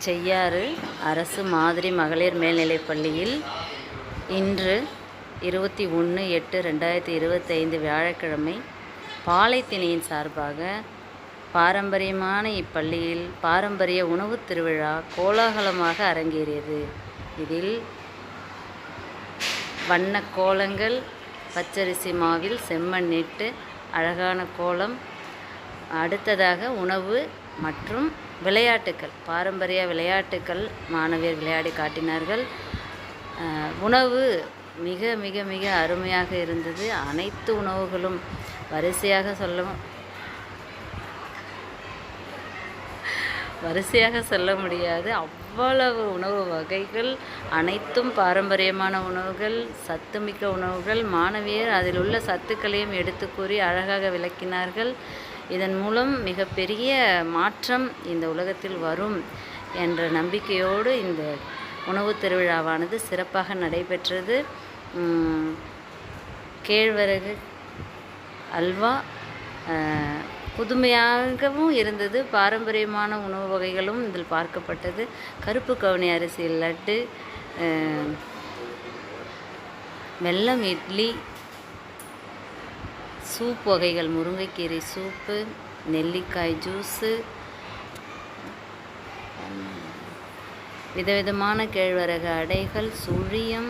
செய்யாறு அரசு மாதிரி மகளிர் மேல்நிலைப் பள்ளியில் இன்று 21/8/2025 வியாழக்கிழமை பாலைத்திணையின் சார்பாக பாரம்பரியமான இப்பள்ளியில் பாரம்பரிய உணவுத் திருவிழா கோலாகலமாக அரங்கேறியது. இதில் வண்ணக் கோலங்கள், பச்சரிசி மாவில் செம்மண் இட்டு அழகான கோலம், அடுத்ததாக உணவு மற்றும் விளையாட்டுக்கள், பாரம்பரிய விளையாட்டுக்கள் மாணவியர் விளையாடி காட்டினார்கள். உணவு மிக மிக மிக அருமையாக இருந்தது. அனைத்து உணவுகளும் வரிசையாக சொல்ல முடியாது, அவ்வளவு உணவு வகைகள், அனைத்தும் பாரம்பரியமான உணவுகள், சத்துமிக்க உணவுகள். மாணவியர் அதில் உள்ள சத்துக்களையும் எடுத்து கூறி அழகாக விளக்கினார்கள். இதன் மூலம் மிகப்பெரிய மாற்றம் இந்த உலகத்தில் வரும் என்ற நம்பிக்கையோடு இந்த உணவு திருவிழாவானது சிறப்பாக நடைபெற்றது. கேழ்வரகு அல்வா புதுமையாகவும் இருந்தது. பாரம்பரியமான உணவு வகைகளும் இதில் பார்க்கப்பட்டது. கருப்பு கவுனி அரிசி லட்டு, வெல்லம் இட்லி, சூப் வகைகள், முருங்கைக்கீரை சூப்பு, நெல்லிக்காய் ஜூஸு, விதவிதமான கேழ்வரகு அடைகள், சுழியம்,